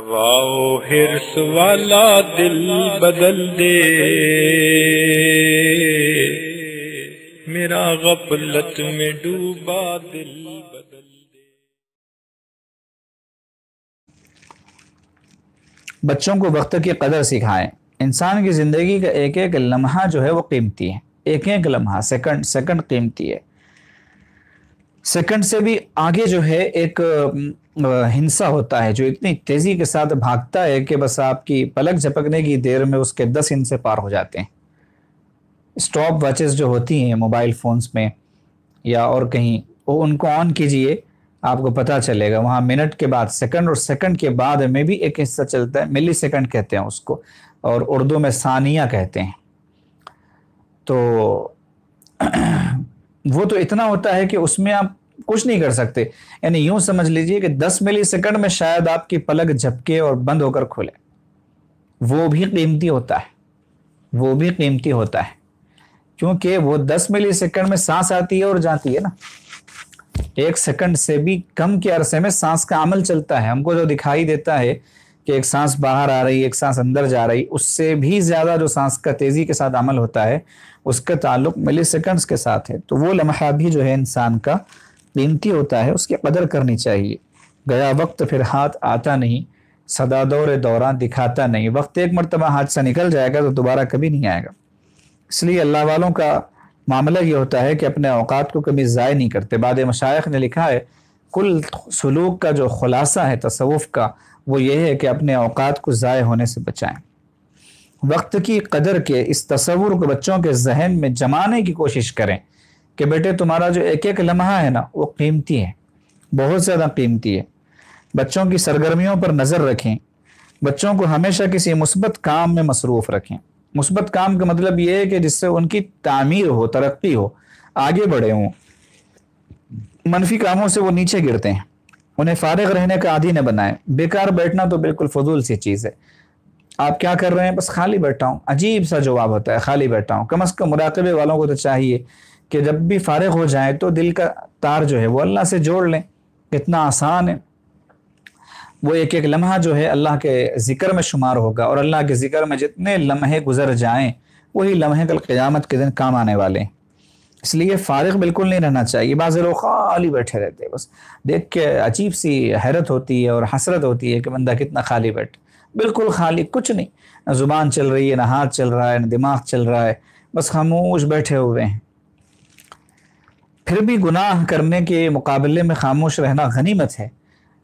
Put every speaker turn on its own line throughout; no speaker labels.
واو ہرس والا دل بدل دے، میرا غفلت میں ڈوبا دل بدل دے۔
بچوں کو وقت کی قدر سکھائیں۔ انسان کی زندگی کا ایک ایک لمحہ جو ہے وہ قیمتی ہے، ایک ایک لمحہ، سیکنڈ قیمتی ہے۔ سیکنڈ سے بھی آگے جو ہے ایک ہنسا ہوتا ہے جو اتنی تیزی کے ساتھ بھاگتا ہے کہ بس آپ کی پلک جھپکنے کی دیر میں اس کے 10 ہندسے پار ہو جاتے ہیں۔ اسٹاپ واچز جو ہوتی ہیں موبائل فونز میں یا اور کہیں، وہ ان کو آن کیجئے، آپ کو پتہ چلے گا وہاں منٹ کے بعد سیکنڈ، اور سیکنڈ کے بعد میں بھی ایک حصہ چلتا ہے، ملی سیکنڈ کہتے ہیں اس کو، اور اردو میں ثانیہ کہتے ہیں۔ تو وہ تو اتنا ہوتا ہے کہ اس میں آپ کچھ نہیں کر سکتے، یعنی یوں سمجھ لیجئے کہ 10 ملی سیکنڈ میں شاید آپ کی پلک جھپکے اور بند ہو کر کھلے۔ وہ بھی قیمتی ہوتا ہے، وہ بھی قیمتی ہوتا ہے، کیونکہ وہ 10 ملی سیکنڈ میں سانس آتی ہے اور جاتی ہے نا۔ 1 سیکنڈ سے بھی کم کے عرصے میں سانس کا عمل چلتا ہے۔ ہم کو جو دکھائی دیتا ہے کہ ایک سانس باہر آ رہی ہے، ایک سانس اندر جا رہی، اس سے بھی زیادہ جو سانس کا تیزی کے ساتھ عمل ہوتا ہے اس کا تعلق ملی سیکنڈز کے ساتھ ہے۔ تو وہ لمحہ بھی جو ہے انسان کا قیمتی ہوتا ہے، اس کی قدر کرنی چاہیے۔ گیا وقت پھر ہاتھ آتا نہیں، صدا دور دوران دکھاتا نہیں۔ وقت ایک مرتبہ ہاتھ سے نکل جائے گا تو دوبارہ کبھی نہیں آئے گا۔ اس لیے اللہ والوں کا معاملہ یہ ہوتا ہے کہ اپنے اوقات کو کبھی ضائع نہیں کرتے۔ بعد مشائخ نے لکھا ہے کل سلوک کا جو خلاصہ ہے تصوف کا، وہ یہ ہے کہ اپنے اوقات کو ضائع ہونے سے بچائیں۔ وقت کی قدر کے اس تصور کو بچوں کے ذہن میں جمانے کی کوشش کریں کہ بیٹے تمہارا جو ایک ایک لمحہ ہے نا وہ قیمتی ہے، بہت زیادہ قیمتی ہے۔ بچوں کی سرگرمیوں پر نظر رکھیں، بچوں کو ہمیشہ کسی مثبت کام میں مصروف رکھیں۔ مثبت کام کا مطلب یہ ہے کہ جس سے ان کی تعمیر ہو، ترقی ہو، آگے بڑھے ہوں۔ منفی کاموں سے وہ نیچے گرتے ہیں، انہیں فارغ رہنے کا عادی نہ بنائیں۔ بیکار بیٹھنا تو بالکل فضول سی چیز ہے۔ آپ کیا کر رہے ہیں؟ بس خالی بیٹھا ہوں، عجیب سا جواب ہوتا ہے، خالی بیٹھا ہوں۔ کم از کم مراقبے والوں کو تو چاہیے کہ جب بھی فارغ ہو جائیں تو دل کا تار جو ہے وہ اللہ سے جوڑ لیں۔ کتنا آسان ہے، وہ ایک ایک لمحہ جو ہے اللہ کے ذکر میں شمار ہوگا، اور اللہ کے ذکر میں جتنے لمحے گزر جائیں وہی لمحے کل قیامت کے دن کام آنے والے ہیں۔ اس لیے فارغ بالکل نہیں رہنا چاہیے۔ بعض لوگ خالی بیٹھے رہتے ہیں، بس دیکھ کے عجیب سی حیرت ہوتی ہے اور حسرت ہوتی ہے کہ بندہ کتنا خالی بیٹھے۔ بالکل خالی، کچھ نہیں، نہ زبان چل رہی ہے، نہ ہاتھ چل رہا ہے، نہ دماغ چل رہا ہے، بس خاموش بیٹھے ہوئے ہیں۔ پھر بھی گناہ کرنے کے مقابلے میں خاموش رہنا غنیمت ہے،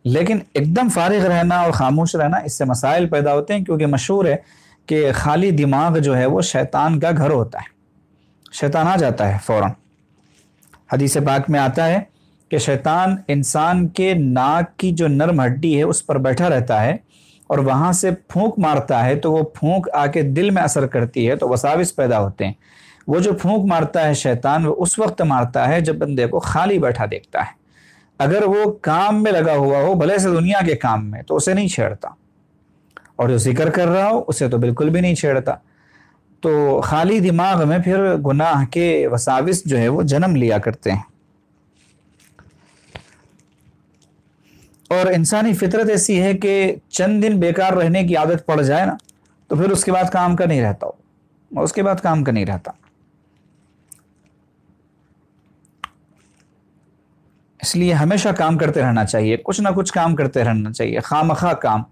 لیکن ایک دم فارغ رہنا اور خاموش رہنا اس سے مسائل پیدا ہوتے ہیں، کیونکہ مشہور ہے کہ خالی دماغ جو ہے وہ شیطان کا گھر ہوتا ہے، شیطان آ جاتا ہے فوراً۔ حدیث پاک میں آتا ہے کہ شیطان انسان کے ناک کی جو نرم ہڈی ہے اس پر بیٹھا رہتا ہے، اور وہاں سے پھونک مارتا ہے تو وہ پھونک آ کے دل میں اثر کرتی ہے تو وساوس پیدا ہوتے ہیں۔ وہ جو پھونک مارتا ہے شیطان، وہ اس وقت مارتا ہے جب بندے کو خالی بیٹھا دیکھتا ہے۔ اگر وہ کام میں لگا ہوا ہو، بھلے سے دنیا کے کام میں، تو اسے نہیں چھیڑتا، اور جو ذکر کر رہا ہو اسے تو بالکل بھی نہیں چھیڑتا۔ تو خالی دماغ میں پھر گناہ کے وساوس جو ہے وہ جنم لیا کرتے ہیں، اور انسانی فطرت ایسی ہے کہ چند دن بیکار رہنے کی عادت پڑ جائے نا تو پھر اس کے بعد کام کا نہیں رہتا ہو، اس کے بعد کام کا نہیں رہتا۔ اس لیے ہمیشہ کام کرتے رہنا چاہیے، کچھ نہ کچھ کام کرتے رہنا چاہیے، خواہ مخواہ کام۔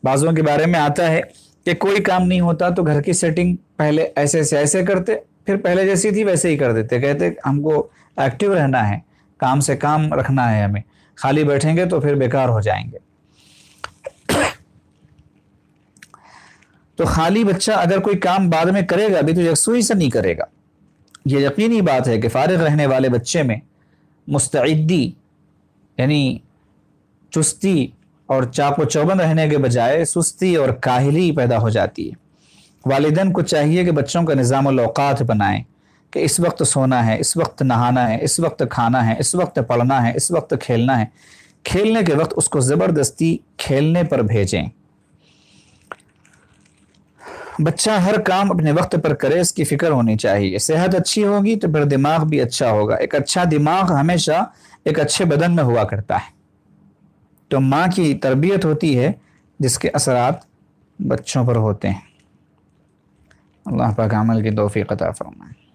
بعضوں کے بارے میں آتا ہے کہ کوئی کام نہیں ہوتا تو گھر کی سیٹنگ پہلے ایسے سے ایسے کرتے، پھر پہلے جیسی تھی ویسے ہی کر دیتے، کہتے ہم کو ایکٹیو رہنا ہے، کام سے کام رکھنا ہے ہمیں، خالی بیٹھیں گے تو پھر بیکار ہو جائیں گے۔ تو خالی بچہ اگر کوئی کام بعد میں کرے گا بھی تو یکسوئی سے نہیں کرے گا۔ یہ یقینی بات ہے کہ فارغ رہنے والے بچے میں مستعدی یعنی چستی اور چاق و چوبند رہنے کے بجائے سستی اور کاہلی پیدا ہو جاتی ہے۔ والدین کو چاہیے کہ بچوں کا نظام الاوقات بنائیں کہ اس وقت سونا ہے، اس وقت نہانا ہے، اس وقت کھانا ہے، اس وقت پڑھنا ہے، اس وقت کھیلنا ہے۔ کھیلنے کے وقت اس کو زبردستی کھیلنے پر بھیجیں۔ بچہ ہر کام اپنے وقت پر کرے، اس کی فکر ہونی چاہیے۔ صحت اچھی ہوگی تو پھر دماغ بھی اچھا ہوگا۔ ایک اچھا دماغ ہمیشہ ایک اچھے بدن میں ہوا کرتا ہے۔ تو ماں کی تربیت ہوتی ہے جس کے اثرات بچوں پر ہوتے ہیں۔ اللہ پاک عمل کی توفیق عطا فرمائے۔